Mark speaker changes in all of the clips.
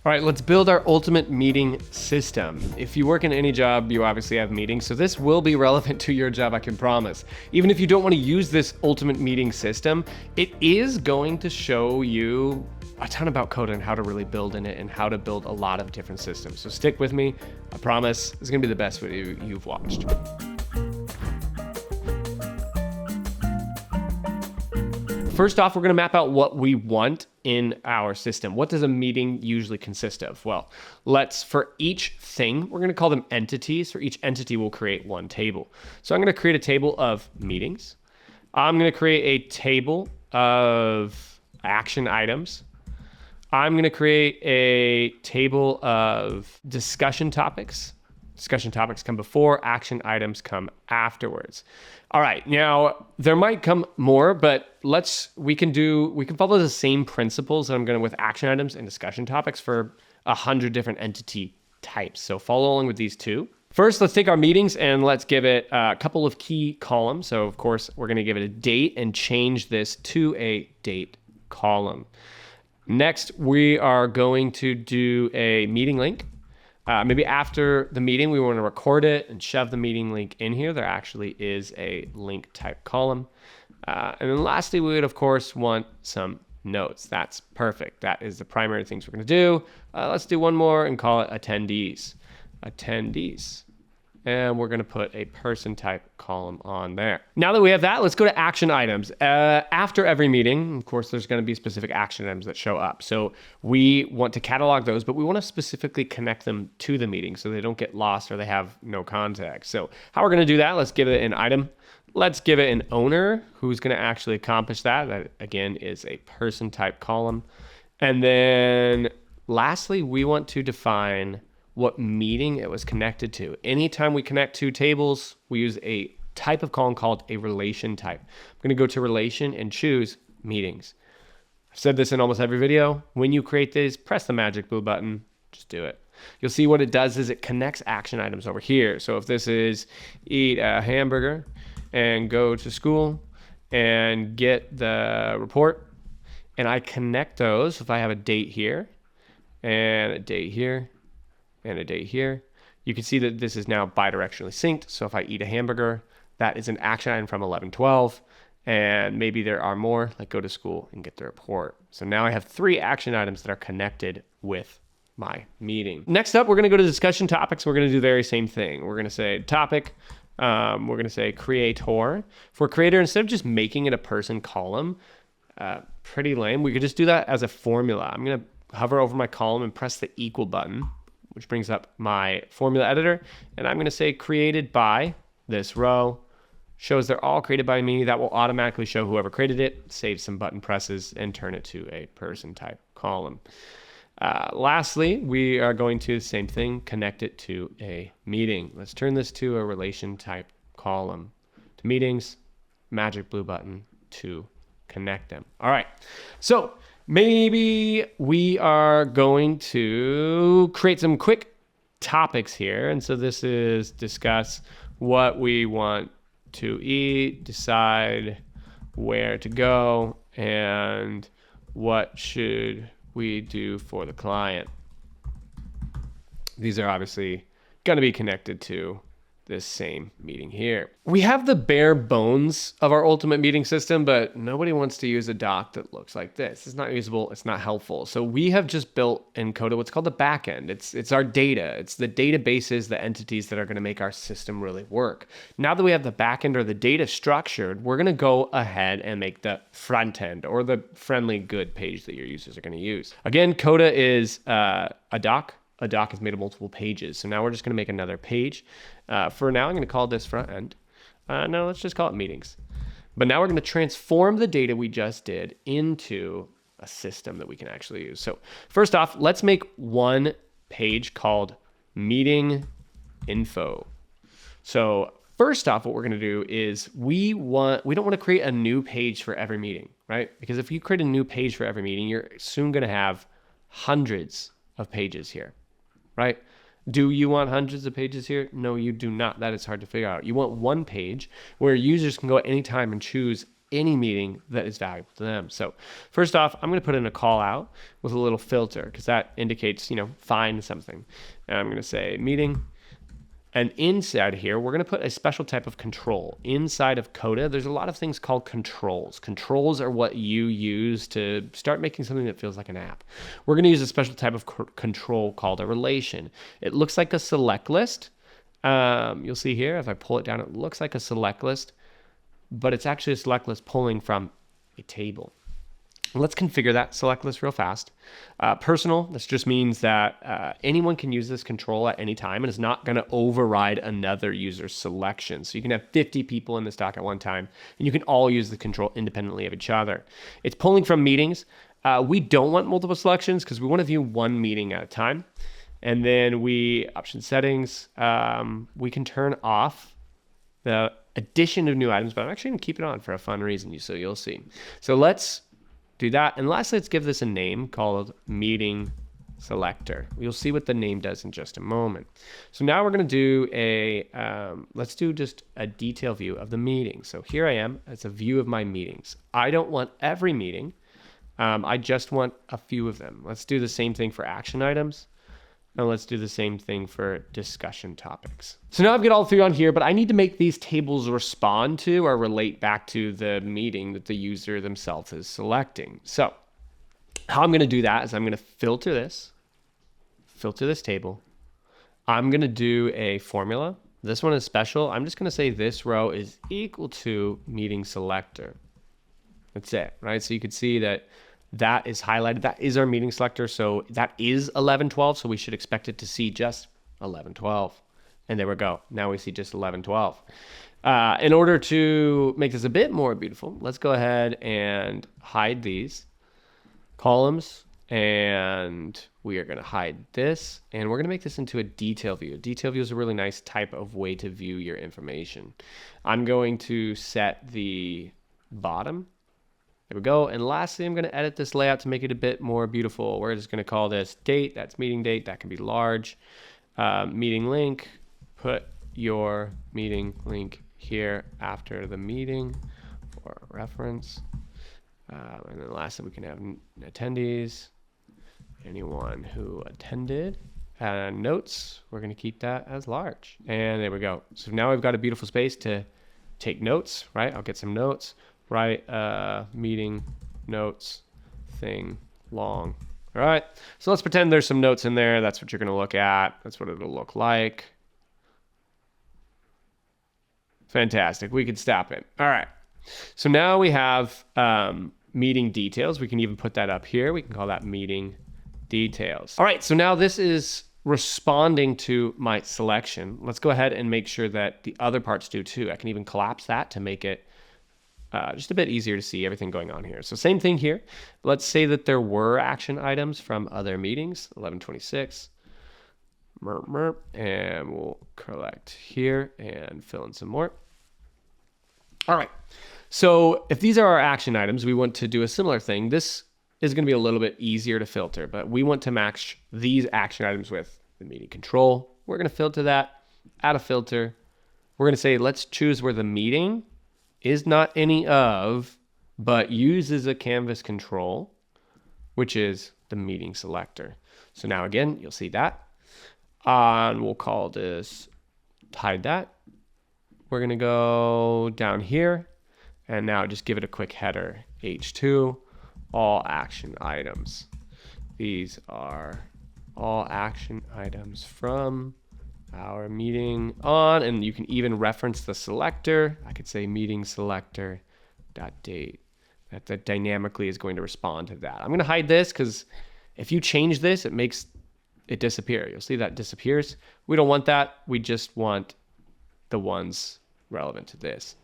Speaker 1: All right, let's build our ultimate meeting system. If you work in any job, you obviously have meetings, so this will be relevant to your job, I can promise. Even if you don't want to use this ultimate meeting system, it is going to show you a ton about Coda and how to really build in it and how to build a lot of different systems. So stick with me, I promise. It's gonna be the best video you've watched. First off, we're gonna map out what we want in our system. What does a meeting usually consist of? Well, for each thing, we're gonna call them entities. For each entity, we'll create one table. So I'm gonna create a table of meetings. I'm gonna create a table of action items. I'm gonna create a table of discussion topics. Discussion topics come before, action items come afterwards. All right, now there might come more, but we can follow the same principles that I'm going with action items and discussion topics for 100 different entity types. So follow along with these two. First, let's take our meetings and let's give it a couple of key columns. So of course, we're going to give it a date and change this to a date column. Next, we are going to do a meeting link. Maybe after the meeting, we want to record it and shove the meeting link in here. There actually is a link type column. And then lastly, we would of course want some notes. That's perfect. That is the primary things we're going to do. Let's do one more and call it attendees. Attendees. And we're going to put a person type column on there. Now that we have that, let's go to action items. After every meeting, of course, there's going to be specific action items that show up. So we want to catalog those, but we want to specifically connect them to the meeting so they don't get lost or they have no context. So how we're going to do that, let's give it an item. Let's give it an owner who's going to actually accomplish that. That again is a person type column. And then lastly, we want to define what meeting it was connected to. Anytime we connect two tables, we use a type of column called a relation type. I'm gonna go to relation and choose meetings. I've said this in almost every video. When you create this, press the magic blue button, just do it. You'll see what it does is it connects action items over here. So if this is eat a hamburger and go to school and get the report, and I connect those, if I have a date here and a date here, and a date here, you can see that this is now bidirectionally synced. So if I eat a hamburger, that is an action item from 11:12, and maybe there are more, like go to school and get the report. So now I have 3 action items that are connected with my meeting. Next up, we're gonna go to discussion topics. We're gonna do the very same thing. We're gonna say topic, we're gonna say creator. For creator, instead of just making it a person column, pretty lame, we could just do that as a formula. I'm gonna hover over my column and press the equal button, which brings up my formula editor. And I'm going to say created by this row, shows they're all created by me. That will automatically show whoever created it, save some button presses, and turn it to a person type column. Lastly, we are going to, same thing, connect it to a meeting. Let's turn this to a relation type column. To meetings, magic blue button to connect them. All right, so maybe we are going to create some quick topics here. And so this is discuss what we want to eat, decide where to go, and what should we do for the client. These are obviously going to be connected to this same meeting here. We have the bare bones of our ultimate meeting system, but nobody wants to use a doc that looks like this. It's not usable, it's not helpful. So we have just built in Coda what's called the backend. It's our data. It's the databases, the entities that are going to make our system really work. Now that we have the backend or the data structured, we're going to go ahead and make the front end or the friendly good page that your users are going to use. Again, Coda is a doc. A doc is made of multiple pages. So now we're just going to make another page. For now, I'm going to call this front end. No, let's just call it meetings. But now we're going to transform the data we just did into a system that we can actually use. So first off, let's make one page called meeting info. So first off, what we're going to do is we don't want to create a new page for every meeting, right? Because if you create a new page for every meeting, you're soon going to have hundreds of pages here, right? Do you want hundreds of pages here? No, you do not. That is hard to figure out. You want one page where users can go at any time and choose any meeting that is valuable to them. So first off, I'm going to put in a call out with a little filter because that indicates, find something. And I'm going to say meeting. And inside here, we're going to put a special type of control. Inside of Coda, there's a lot of things called controls. Controls are what you use to start making something that feels like an app. We're going to use a special type of control called a relation. It looks like a select list. You'll see here, if I pull it down, it looks like a select list, but it's actually a select list pulling from a table. Let's configure that select list real fast. Personal, this just means that anyone can use this control at any time and it's not going to override another user's selection. So you can have 50 people in this doc at one time and you can all use the control independently of each other. It's pulling from meetings. We don't want multiple selections because we want to view one meeting at a time. And then option settings, we can turn off the addition of new items, but I'm actually going to keep it on for a fun reason, so you'll see. So let's do that. And lastly, let's give this a name called meeting selector. You'll see what the name does in just a moment. So now we're going to do let's do just a detail view of the meeting. So here I am. It's a view of my meetings. I don't want every meeting. I just want a few of them. Let's do the same thing for action items. And let's do the same thing for discussion topics. So now I've got all three on here, but I need to make these tables respond to or relate back to the meeting that the user themselves is selecting. So how I'm going to do that is I'm going to filter this table. I'm going to do a formula. This one is special. I'm just going to say this row is equal to meeting selector. That's it, right? So you could see that is highlighted. That is our meeting selector. So that is 1112. So we should expect it to see just 1112. And there we go. Now we see just 1112. In order to make this a bit more beautiful, let's go ahead and hide these columns. And we are going to hide this. And we're going to make this into a detail view. A detail view is a really nice type of way to view your information. I'm going to set the bottom. There we go. And lastly, I'm going to edit this layout to make it a bit more beautiful. We're just going to call this date. That's meeting date. That can be large. Meeting link. Put your meeting link here after the meeting for reference. And then lastly, we can have attendees. Anyone who attended. Notes. We're going to keep that as large. And there we go. So now we've got a beautiful space to take notes, right? I'll get some notes. Write meeting notes thing long. All right. So let's pretend there's some notes in there. That's what you're going to look at. That's what it'll look like. Fantastic. We could stop it. All right. So now we have meeting details. We can even put that up here. We can call that meeting details. All right. So now this is responding to my selection. Let's go ahead and make sure that the other parts do too. I can even collapse that to make it just a bit easier to see everything going on here. So same thing here. Let's say that there were action items from other meetings, 1126. And we'll collect here and fill in some more. All right. So if these are our action items, we want to do a similar thing. This is going to be a little bit easier to filter, but we want to match these action items with the meeting control. We're going to filter that, add a filter. We're going to say, let's choose where the meeting is not any of, but uses a canvas control, which is the meeting selector. So now again, you'll see that. And we'll call this, hide that. We're gonna go down here and now just give it a quick header, H2, all action items. These are all action items from our meeting on, and you can even reference the selector. I could say meeting selector dot date. That dynamically is going to respond to that. I'm going to hide this because if you change this, it makes it disappear. You'll see that disappears. We don't want that. We just want the ones relevant to this.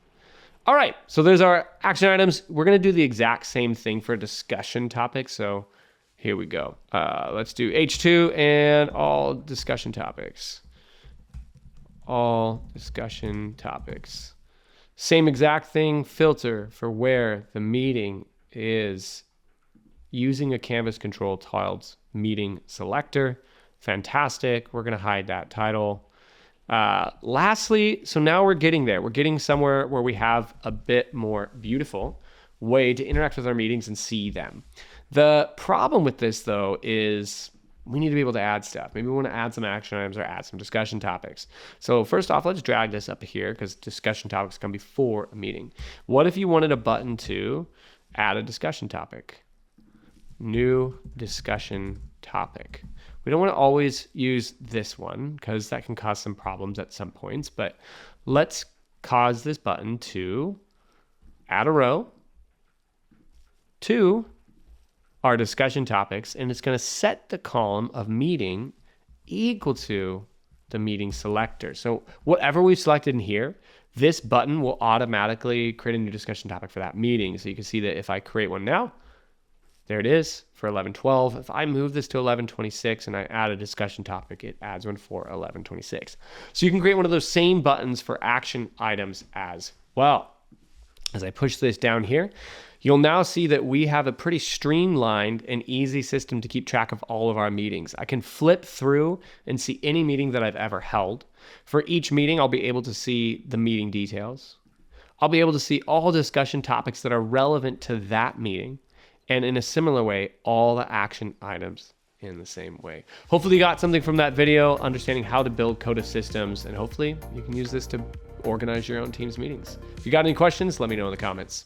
Speaker 1: All right, so there's our action items. We're going to do the exact same thing for discussion topics. So here we go. Let's do H2 and all discussion topics. All discussion topics. Same exact thing, filter for where the meeting is using a canvas control tiled meeting selector. Fantastic. We're going to hide that title. Lastly, so now we're getting there. We're getting somewhere where we have a bit more beautiful. way to interact with our meetings and see them. The problem with this though is we need to be able to add stuff. Maybe we want to add some action items or add some discussion topics. So first off, let's drag this up here because discussion topics come before a meeting. What if you wanted a button to add a discussion topic? New discussion topic. We don't want to always use this one because that can cause some problems at some points, but let's cause this button to add a row to our discussion topics, and it's going to set the column of meeting equal to the meeting selector. So whatever we've selected in here, this button will automatically create a new discussion topic for that meeting. So you can see that if I create one now, there it is for 11:12. If I move this to 11:26 and I add a discussion topic, it adds one for 11:26. So you can create one of those same buttons for action items as well. As I push this down here, you'll now see that we have a pretty streamlined and easy system to keep track of all of our meetings. I can flip through and see any meeting that I've ever held. For each meeting, I'll be able to see the meeting details. I'll be able to see all discussion topics that are relevant to that meeting. And in a similar way, all the action items in the same way. Hopefully you got something from that video, understanding how to build Coda systems, and hopefully you can use this to organize your own team's meetings. If you got any questions, let me know in the comments.